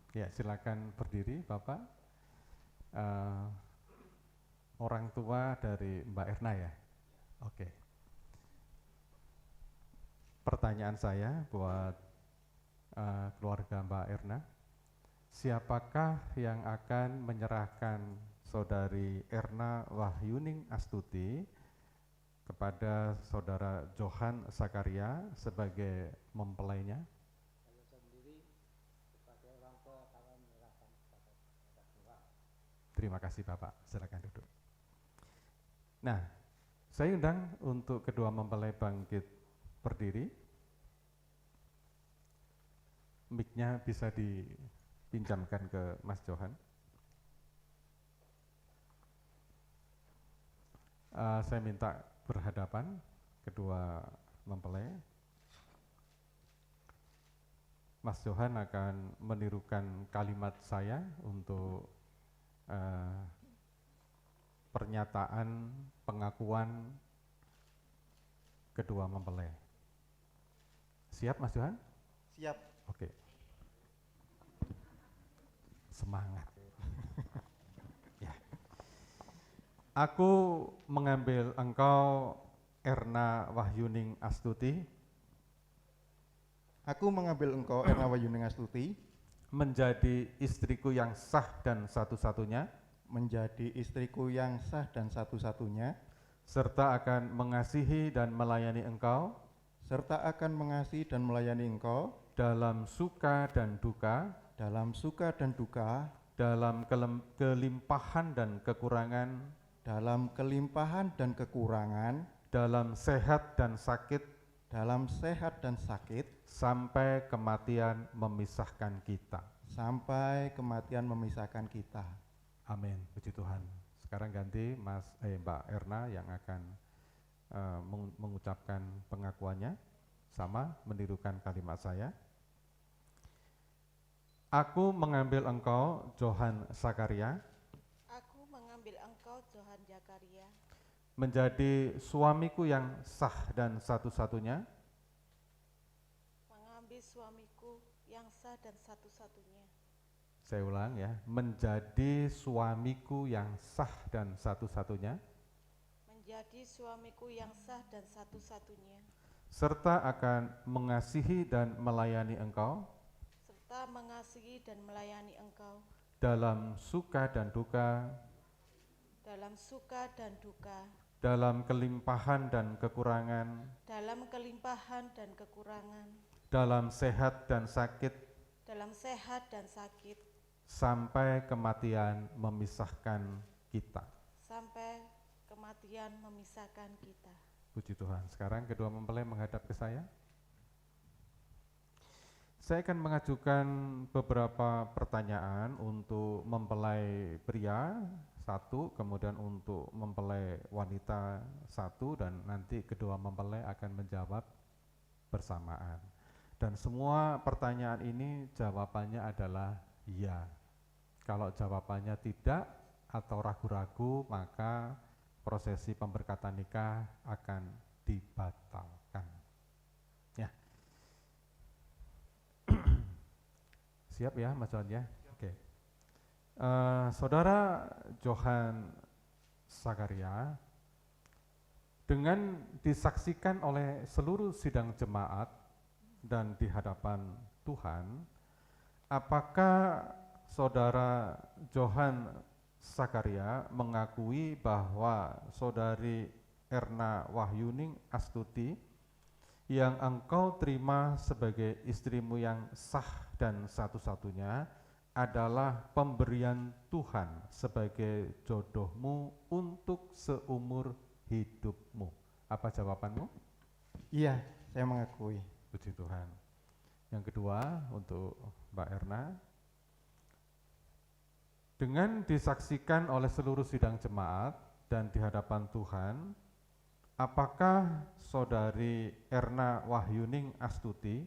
Ya, silakan berdiri Bapak. Orang tua dari Mbak Erna ya. Oke. Pertanyaan saya buat keluarga Mbak Erna, siapakah yang akan menyerahkan saudari Erna Wahyuning Astuti kepada saudara Johan Sakaria sebagai mempelainya? Terima kasih Bapak, silakan duduk. Nah, saya undang untuk kedua mempelai bangkit berdiri. Mic-nya bisa dipinjamkan ke Mas Johan. Saya minta berhadapan kedua mempelai. Mas Johan akan menirukan kalimat saya untuk pernyataan pengakuan kedua mempelai. Siap Mas Johan? Siap. Oke. Semangat. Ya. Aku mengambil engkau Erna Wahyuning Astuti. Aku mengambil engkau Erna Wahyuning Astuti Menjadi istriku yang sah dan satu-satunya. menjadi istriku yang sah dan satu-satunya, Serta akan mengasihi dan melayani engkau serta akan mengasihi dan melayani engkau dalam suka dan duka, dalam suka dan duka, dalam kelimpahan dan kekurangan, dalam kelimpahan dan kekurangan, dalam sehat dan sakit, dalam sehat dan sakit, sampai kematian memisahkan kita. sampai kematian memisahkan kita. Amin, puji Tuhan. Sekarang ganti Mbak Erna yang akan mengucapkan pengakuannya, sama menirukan kalimat saya. Aku mengambil engkau Johan Sakaria Aku mengambil engkau Johan Zakaria menjadi suamiku yang sah dan satu-satunya, mengambil suamiku yang sah dan satu-satunya, Saya ulang ya, menjadi suamiku yang sah dan satu-satunya, menjadi suamiku yang sah dan satu-satunya, serta akan mengasihi dan melayani engkau serta mengasihi dan melayani engkau dalam suka dan duka, dalam suka dan duka, dalam kelimpahan dan kekurangan, dalam kelimpahan dan kekurangan, dalam sehat dan sakit, dalam sehat dan sakit, sampai kematian memisahkan kita. sampai kematian memisahkan kita. Puji Tuhan. Sekarang kedua mempelai menghadap ke saya. Saya akan mengajukan beberapa pertanyaan untuk mempelai pria satu, kemudian untuk mempelai wanita satu, dan nanti kedua mempelai akan menjawab bersamaan. Dan semua pertanyaan ini jawabannya adalah ya. Kalau jawabannya tidak atau ragu-ragu, maka prosesi pemberkatan nikah akan dibatalkan. Ya. Siap ya Mas Johan ya? Oke. Saudara Johan Sakaria, dengan disaksikan oleh seluruh sidang jemaat dan di hadapan Tuhan, apakah Saudara Johan Sakaria mengakui bahwa Saudari Erna Wahyuning Astuti yang engkau terima sebagai istrimu yang sah dan satu-satunya adalah pemberian Tuhan sebagai jodohmu untuk seumur hidupmu? Apa jawabanmu? Iya, saya mengakui. Puji Tuhan. Yang kedua untuk Mbak Erna, dengan disaksikan oleh seluruh sidang jemaat dan di hadapan Tuhan, apakah Saudari Erna Wahyuning Astuti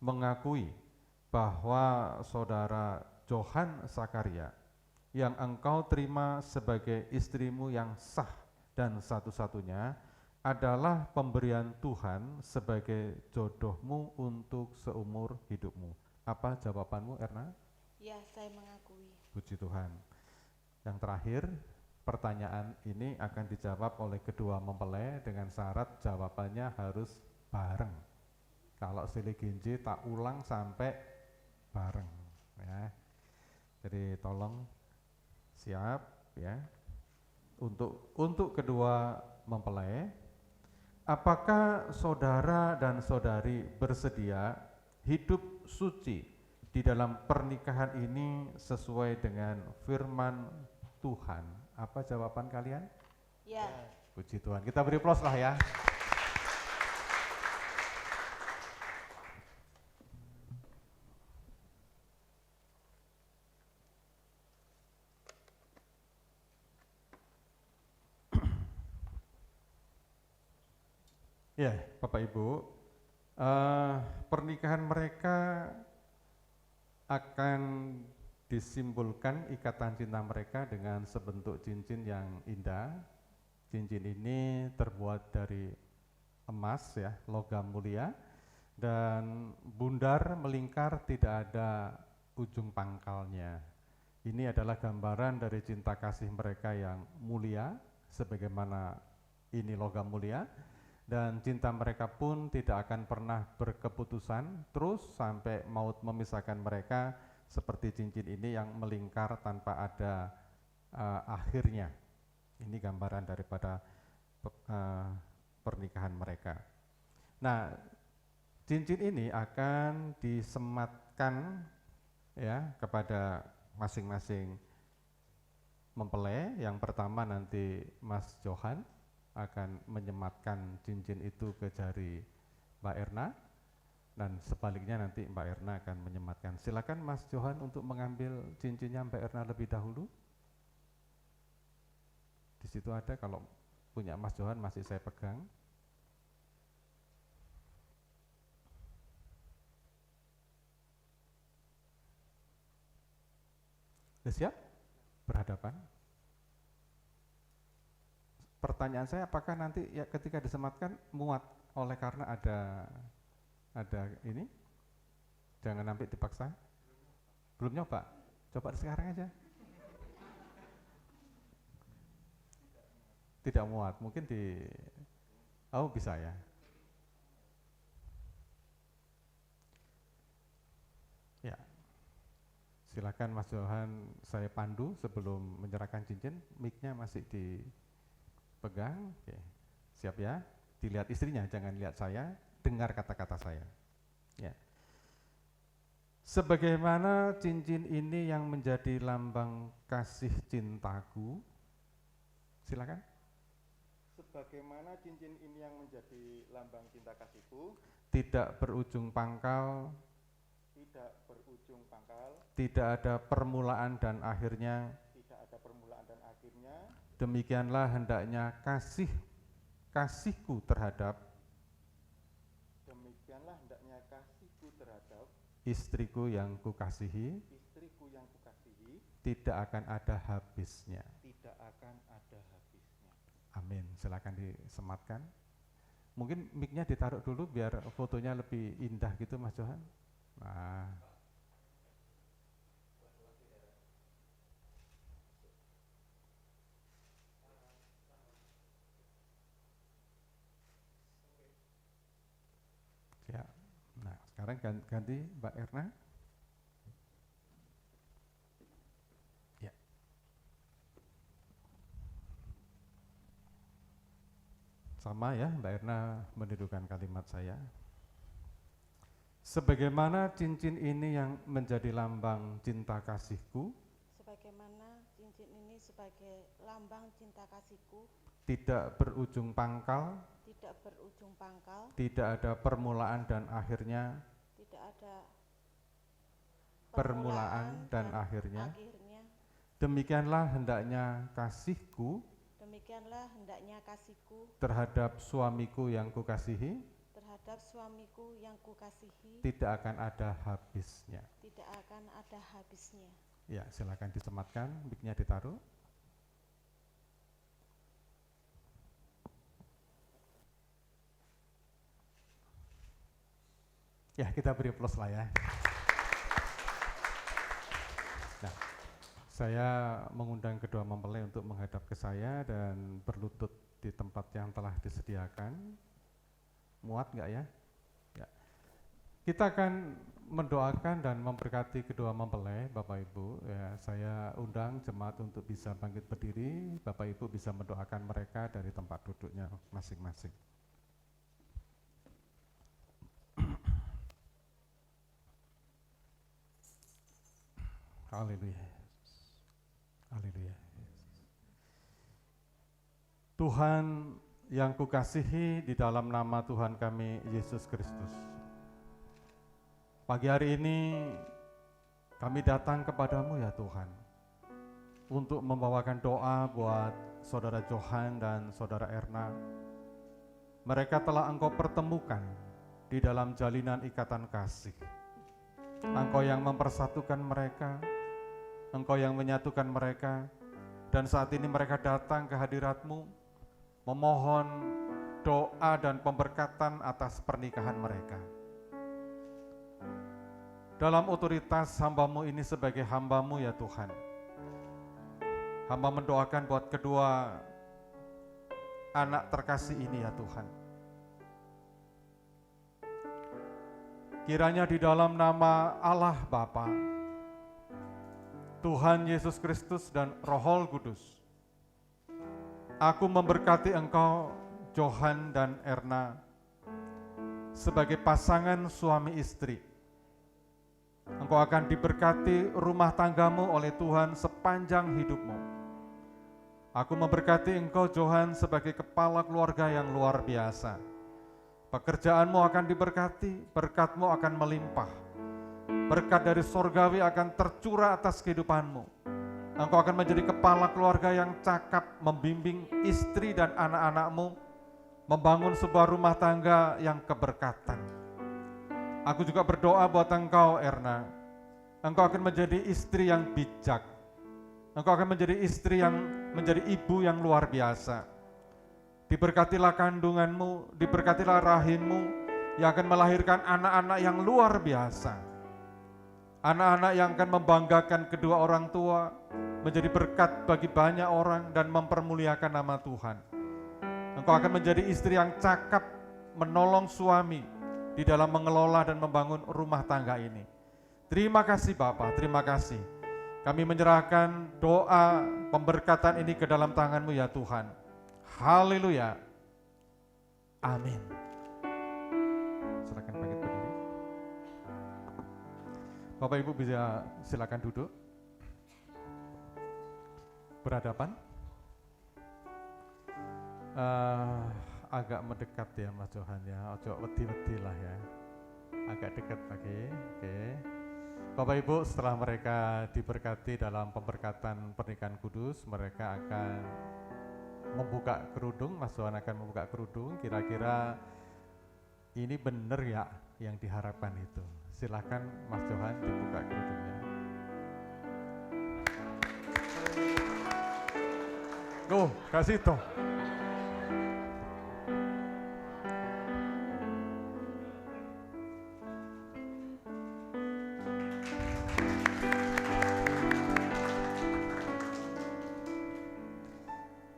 mengakui bahwa Saudara Johan Sakaria yang engkau terima sebagai istrimu yang sah dan satu-satunya adalah pemberian Tuhan sebagai jodohmu untuk seumur hidupmu? Apa jawabanmu, Erna? Ya, saya mengakui. Puji Tuhan. Yang terakhir, pertanyaan ini akan dijawab oleh kedua mempelai dengan syarat jawabannya harus bareng. Kalau silih ginji tak ulang sampai bareng ya. Jadi tolong siap ya. Untuk kedua mempelai, apakah saudara dan saudari bersedia hidup suci di dalam pernikahan ini sesuai dengan firman Tuhan? Apa jawaban kalian? Ya. Puji Tuhan. Kita beri aplaus lah ya. Ya, Bapak Ibu, pernikahan mereka akan disimbolkan ikatan cinta mereka dengan sebentuk cincin yang indah. Cincin ini terbuat dari emas ya, logam mulia, dan bundar melingkar, tidak ada ujung pangkalnya. Ini adalah gambaran dari cinta kasih mereka yang mulia, sebagaimana ini logam mulia, dan cinta mereka pun tidak akan pernah berkeputusan terus sampai maut memisahkan mereka, seperti cincin ini yang melingkar tanpa ada akhirnya. Ini gambaran daripada pernikahan mereka. Nah, cincin ini akan disematkan ya kepada masing-masing mempelai. Yang pertama nanti Mas Johan akan menyematkan cincin itu ke jari Mbak Erna, dan sebaliknya nanti Mbak Erna akan menyematkan. Silakan Mas Johan untuk mengambil cincinnya Mbak Erna lebih dahulu. Di situ ada, kalau punya Mas Johan masih saya pegang. Sudah siap? Berhadapan. Pertanyaan saya, apakah nanti ya ketika disematkan muat oleh karena ada ini? Jangan sampai dipaksa. Belum nyoba? Coba sekarang aja. Tidak muat, mungkin bisa ya. Ya, silakan Mas Johan, saya pandu sebelum menyerahkan cincin, mic-nya masih dipegang. Oke. Siap ya, dilihat istrinya, jangan lihat saya, dengar kata-kata saya. Ya. Sebagaimana cincin ini yang menjadi lambang kasih cintaku, silakan. Sebagaimana cincin ini yang menjadi lambang cinta kasihku, Tidak berujung pangkal, tidak berujung pangkal, tidak ada permulaan dan akhirnya, tidak ada permulaan dan akhirnya, demikianlah hendaknya kasihku terhadap demikianlah hendaknya kasihku terhadap istriku yang kukasihi istriku yang kukasihi tidak akan ada habisnya. tidak akan ada habisnya. Amin. Silakan disematkan. Mungkin mic-nya ditaruh dulu biar fotonya lebih indah gitu Mas Johan. Nah. Ya. Nah, sekarang ganti Mbak Erna. Ya. Sama ya, Mbak Erna menirukan kalimat saya. Sebagaimana cincin ini yang menjadi lambang cinta kasihku, Sebagaimana cincin ini sebagai lambang cinta kasihku, tidak berujung pangkal, tidak berujung pangkal, tidak ada permulaan dan akhirnya, tidak ada permulaan dan akhirnya. akhirnya. Demikianlah hendaknya kasihku Demikianlah hendaknya kasihku terhadap suamiku yang kukasihi terhadap suamiku yang kukasihi tidak akan ada habisnya. tidak akan ada habisnya. Ya, silakan disematkan, mic-nya ditaruh. Ya, kita beri plus lah ya. Nah, saya mengundang kedua mempelai untuk menghadap ke saya dan berlutut di tempat yang telah disediakan. Muat nggak ya? Ya. Kita akan mendoakan dan memberkati kedua mempelai, Bapak Ibu. Ya, saya undang jemaat untuk bisa bangkit berdiri. Bapak Ibu bisa mendoakan mereka dari tempat duduknya masing-masing. Haleluya. Haleluya. Tuhan yang kukasihi, di dalam nama Tuhan kami Yesus Kristus, pagi hari ini kami datang kepadamu ya Tuhan, untuk membawakan doa buat saudara Johan dan saudara Erna. Mereka telah Engkau pertemukan di dalam jalinan ikatan kasih. Engkau yang mempersatukan mereka, Engkau yang menyatukan mereka, dan saat ini mereka datang ke hadirat-Mu, memohon doa dan pemberkatan atas pernikahan mereka. Dalam otoritas hamba-Mu ini sebagai hamba-Mu ya Tuhan, hamba mendoakan buat kedua anak terkasih ini ya Tuhan. Kiranya di dalam nama Allah Bapa, Tuhan Yesus Kristus dan Roh Kudus, aku memberkati engkau, Johan dan Erna, sebagai pasangan suami istri. Engkau akan diberkati rumah tanggamu oleh Tuhan sepanjang hidupmu. Aku memberkati engkau, Johan, sebagai kepala keluarga yang luar biasa. Pekerjaanmu akan diberkati, berkatmu akan melimpah. Berkat dari sorgawi akan tercurah atas kehidupanmu. Engkau akan menjadi kepala keluarga yang cakap, membimbing istri dan anak-anakmu, membangun sebuah rumah tangga yang keberkatan. Aku juga berdoa buat engkau, Erna. Engkau akan menjadi istri yang bijak. Engkau akan menjadi istri yang menjadi ibu yang luar biasa. Diberkatilah kandunganmu, diberkatilah rahimmu yang akan melahirkan anak-anak yang luar biasa. anak-anak yang akan membanggakan kedua orang tua, menjadi berkat bagi banyak orang dan mempermuliakan nama Tuhan. Engkau akan menjadi istri yang cakap menolong suami di dalam mengelola dan membangun rumah tangga ini. Terima kasih Bapa, terima kasih. Kami menyerahkan doa pemberkatan ini ke dalam tangan-Mu ya Tuhan. Haleluya. Amin. Silakan bangkit berdiri. Bapak Ibu bisa silakan duduk. Berhadapan. Agak mendekat ya Mas Johan ya, ojo wedi-wedi lah ya. Agak dekat lagi, oke. Bapak Ibu, setelah mereka diberkati dalam pemberkatan pernikahan kudus, mereka akan membuka kerudung, Mas Johan akan membuka kerudung, kira-kira ini benar ya yang diharapkan itu. Silakan Mas Johan dibuka kerudungnya. Kasih toh.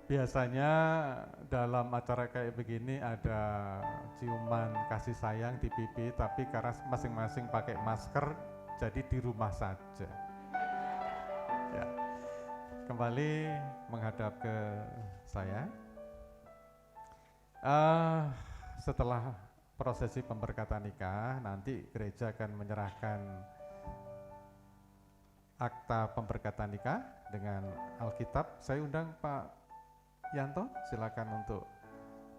Biasanya dalam acara kayak begini ada ciuman kasih sayang di pipi, tapi karena masing-masing pakai masker, jadi di rumah saja. Ya. Kembali menghadap ke saya. Setelah prosesi pemberkatan nikah, nanti gereja akan menyerahkan akta pemberkatan nikah dengan Alkitab. Saya undang Pak Yanto, silakan untuk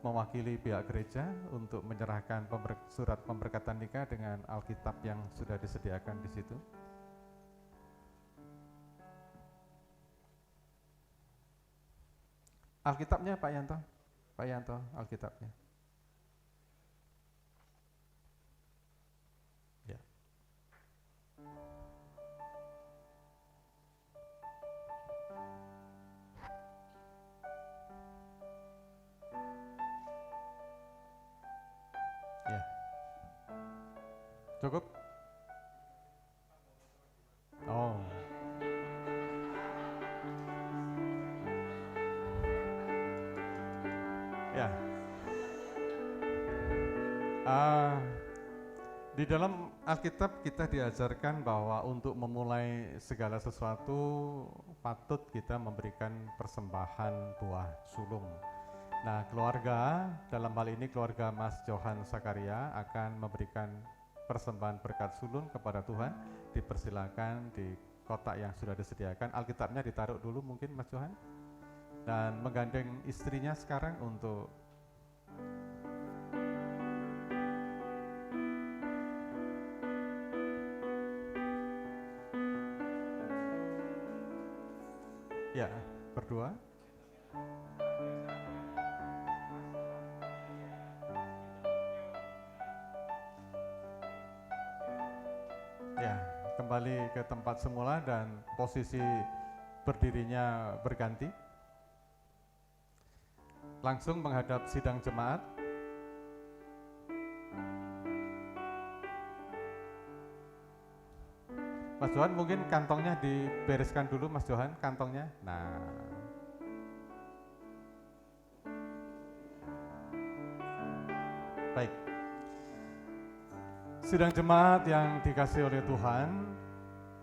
mewakili pihak gereja untuk menyerahkan surat pemberkatan nikah dengan Alkitab yang sudah disediakan di situ. Alkitabnya Pak Yanto, Alkitabnya. Ya. Ya. Cukup? Oh. Ya. Di dalam Alkitab kita diajarkan bahwa untuk memulai segala sesuatu patut kita memberikan persembahan buah sulung. Nah, keluarga, dalam hal ini keluarga Mas Johan Sakaria akan memberikan persembahan berkat sulung kepada Tuhan. Dipersilakan di kotak yang sudah disediakan. Alkitabnya ditaruh dulu mungkin Mas Johan. Dan menggandeng istrinya sekarang untuk ya, berdua. Ya, kembali ke tempat semula dan posisi berdirinya berganti. Langsung menghadap sidang jemaat. Mas Johan mungkin kantongnya dibereskan dulu Mas Johan, kantongnya. Nah. Baik. Sidang jemaat yang dikasihi oleh Tuhan,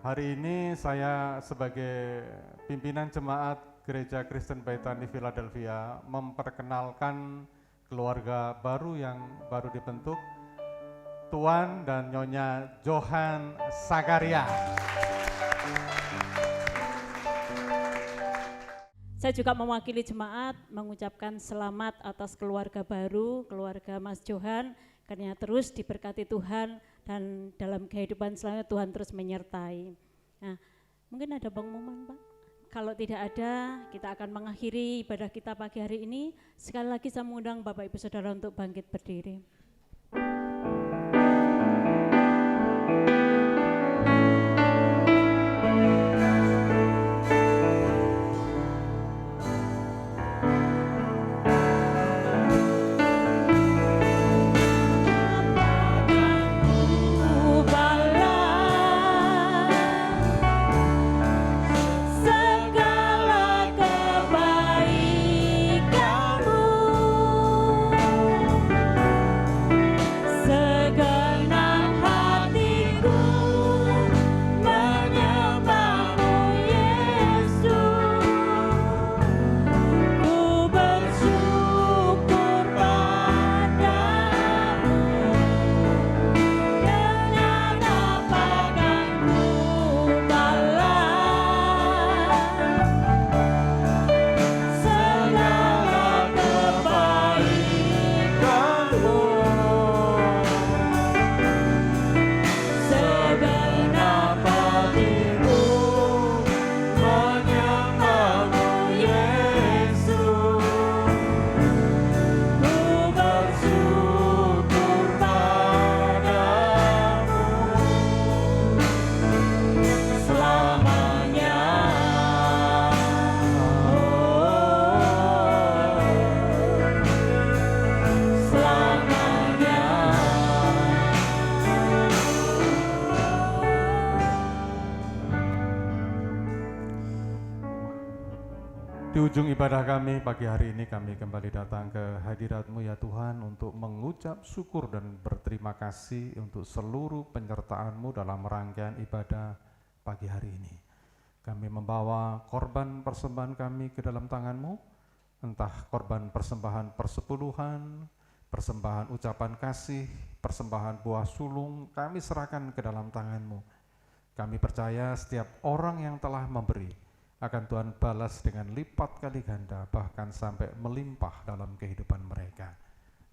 hari ini saya sebagai pimpinan jemaat Gereja Kristen Bethany Philadelphia memperkenalkan keluarga baru yang baru dibentuk, Tuan dan Nyonya Johan Sakaria. Saya juga mewakili jemaat mengucapkan selamat atas keluarga baru, keluarga Mas Johan, karena terus diberkati Tuhan dan dalam kehidupan selanjutnya Tuhan terus menyertai. Nah, mungkin ada pengumuman Pak? Kalau tidak ada, kita akan mengakhiri ibadah kita pagi hari ini. Sekali lagi saya mengundang Bapak Ibu Saudara untuk bangkit berdiri. Di ujung ibadah kami pagi hari ini kami kembali datang ke hadirat-Mu ya Tuhan untuk mengucap syukur dan berterima kasih untuk seluruh penyertaan-Mu dalam rangkaian ibadah pagi hari ini. Kami membawa korban persembahan kami ke dalam tangan-Mu, entah korban persembahan persepuluhan, persembahan ucapan kasih, persembahan buah sulung, kami serahkan ke dalam tangan-Mu. Kami percaya setiap orang yang telah memberi akan Tuhan balas dengan lipat kali ganda, bahkan sampai melimpah dalam kehidupan mereka.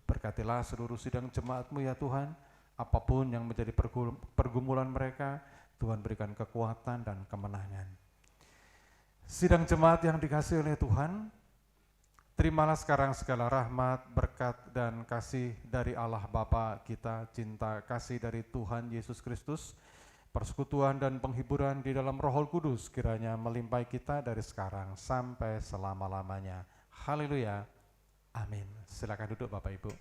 Berkatilah seluruh sidang jemaat-Mu ya Tuhan, apapun yang menjadi pergumulan mereka, Tuhan berikan kekuatan dan kemenangan. Sidang jemaat yang dikasihi oleh Tuhan, terimalah sekarang segala rahmat, berkat, dan kasih dari Allah Bapa kita, cinta kasih dari Tuhan Yesus Kristus, persekutuan dan penghiburan di dalam Roh Kudus kiranya melimpahi kita dari sekarang sampai selama-lamanya. Haleluya. Amin. Silakan duduk Bapak Ibu.